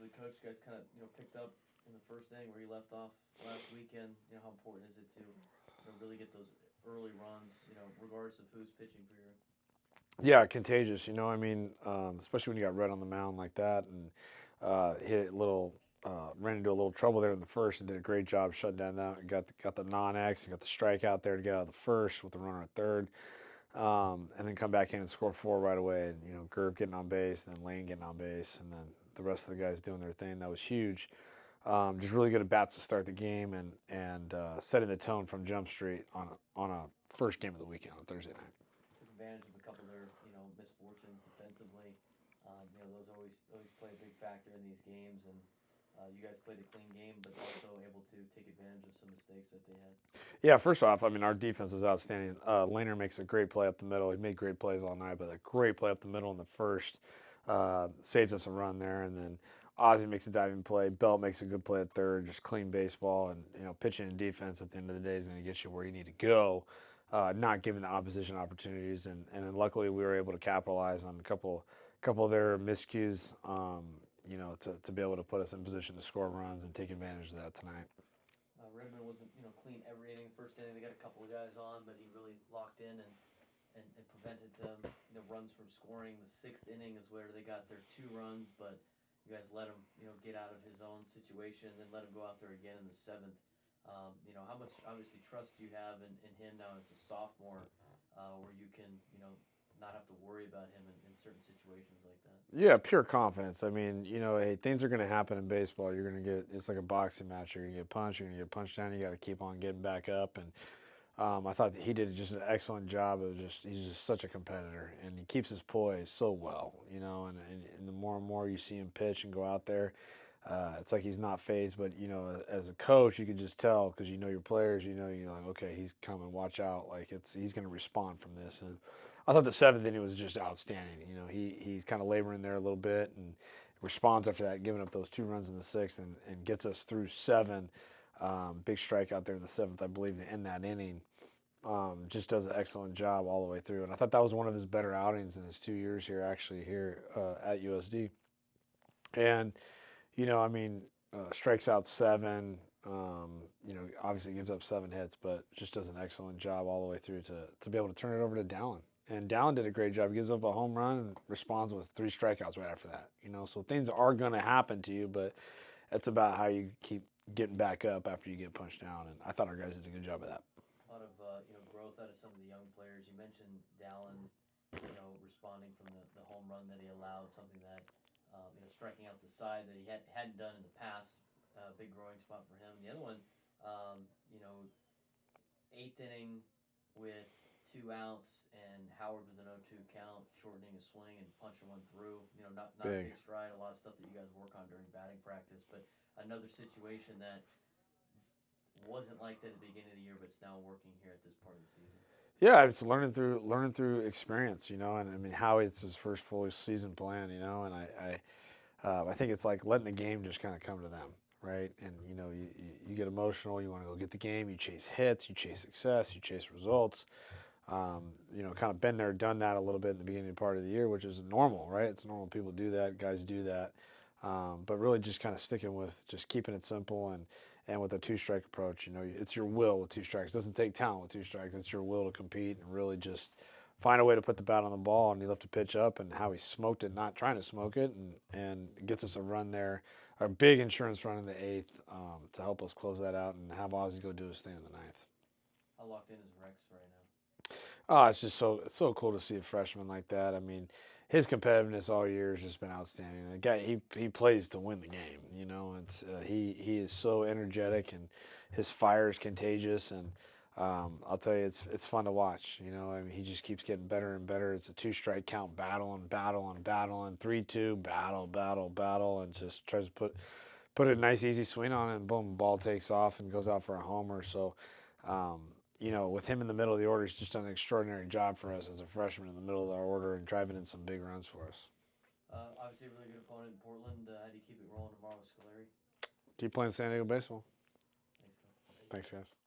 defensively, coach, you guys kind of picked up in the first inning where you left off last weekend. How important is it to really get those early runs, regardless of who's pitching for you? Yeah, contagious. Especially when you got Red on the mound like that, and hit a little, ran into a little trouble there in the first, and did a great job shutting down that. Got the non-X, and got the strikeout there to get out of the first with the runner at third, and then come back in and score four right away. And Gerb getting on base, and then Lane getting on base, and then the rest of the guys doing their thing. That was huge. Just really good at bats to start the game, and setting the tone from Jump Street on a first game of the weekend on Thursday night. Took advantage of a couple of their misfortunes defensively. Those always play a big factor in these games, and you guys played a clean game, but also able to take advantage of some mistakes that they had. Yeah, first off, our defense was outstanding. Laner makes a great play up the middle. He made great plays all night, but a great play up the middle in the first saves us a run there, and then Ozzie makes a diving play. Belt makes a good play at third, just clean baseball, and pitching and defense at the end of the day is going to get you where you need to go. Not giving the opposition opportunities, and then luckily we were able to capitalize on a couple of their miscues, to be able to put us in position to score runs and take advantage of that tonight. Redmond wasn't clean every inning. First inning they got a couple of guys on, but he really locked in and prevented runs from scoring. The sixth inning is where they got their 2 runs, but you guys let him get out of his own situation, and then let him go out there again in the seventh. How much obviously trust do you have in him now as a sophomore, where you can not have to worry about him in certain situations like that? Yeah, pure confidence. Hey, things are going to happen in baseball. You're going to get, it's like a boxing match. You're going to get punched. You're going to get punched down. You got to keep on getting back up. And I thought that he did just an excellent job. He's just such a competitor, and he keeps his poise so well. And the more and more you see him pitch and go out there, it's like he's not phased. But as a coach, you can just tell because your players. You're like, okay, he's coming. Watch out! He's going to respond from this. And I thought the seventh inning was just outstanding. He's kind of laboring there a little bit and responds after that, giving up those 2 runs in the sixth, and gets us through 7. Big strikeout there in the seventh, I believe, to end that inning. Just does an excellent job all the way through, and I thought that was one of his better outings in his 2 years here, actually here at USD. And strikes out 7. Obviously gives up 7 hits, but just does an excellent job all the way through to be able to turn it over to Dallin. And Dallin did a great job. He gives up a home run and responds with 3 strikeouts right after that. So things are going to happen to you, but it's about how you keep getting back up after you get punched down. And I thought our guys did a good job of that. A lot of growth out of some of the young players. You mentioned Dallin, responding from the home run that he allowed, something that striking out the side that he hadn't done in the past. Big growing spot for him. The other one, 8th inning with 2 outs, and Howard with an 0-2 count, shortening a swing and punching one through. Not a big stride. A lot of stuff that you guys work on during batting practice, but another situation that wasn't like that at the beginning of the year, but it's now working here at this part of the season. Yeah, it's learning through experience, and Howie, it's his first full season plan, and I think it's like letting the game just kind of come to them, right? And you get emotional, you want to go get the game, you chase hits, you chase success, you chase results. Kind of been there, done that a little bit in the beginning part of the year, which is normal, right? It's normal. People do that, guys do that, but really just kind of sticking with just keeping it simple and with a 2-strike approach. It's your will with 2 strikes. It doesn't take talent with 2 strikes. It's your will to compete and really just find a way to put the bat on the ball. And he left a pitch up, and how he smoked it, not trying to smoke it, and gets us a run there, a big insurance run in the 8th to help us close that out and have Ozzie go do his thing in the 9th. How locked in is Rex right now? Oh, it's just so cool to see a freshman like that. His competitiveness all year has just been outstanding. The guy, he plays to win the game. It's he is so energetic, and his fire is contagious. And I'll tell you, it's fun to watch. He just keeps getting better and better. It's a 2-strike count, battling, 3-2, battle, and just tries to put a nice easy swing on it, and boom, ball takes off and goes out for a homer. So. With him in the middle of the order, he's just done an extraordinary job for us as a freshman in the middle of our order and driving in some big runs for us. Obviously, a really good opponent in Portland. How do you keep it rolling tomorrow with Scolari? Keep playing San Diego baseball. Thanks, Coach. Thanks, guys.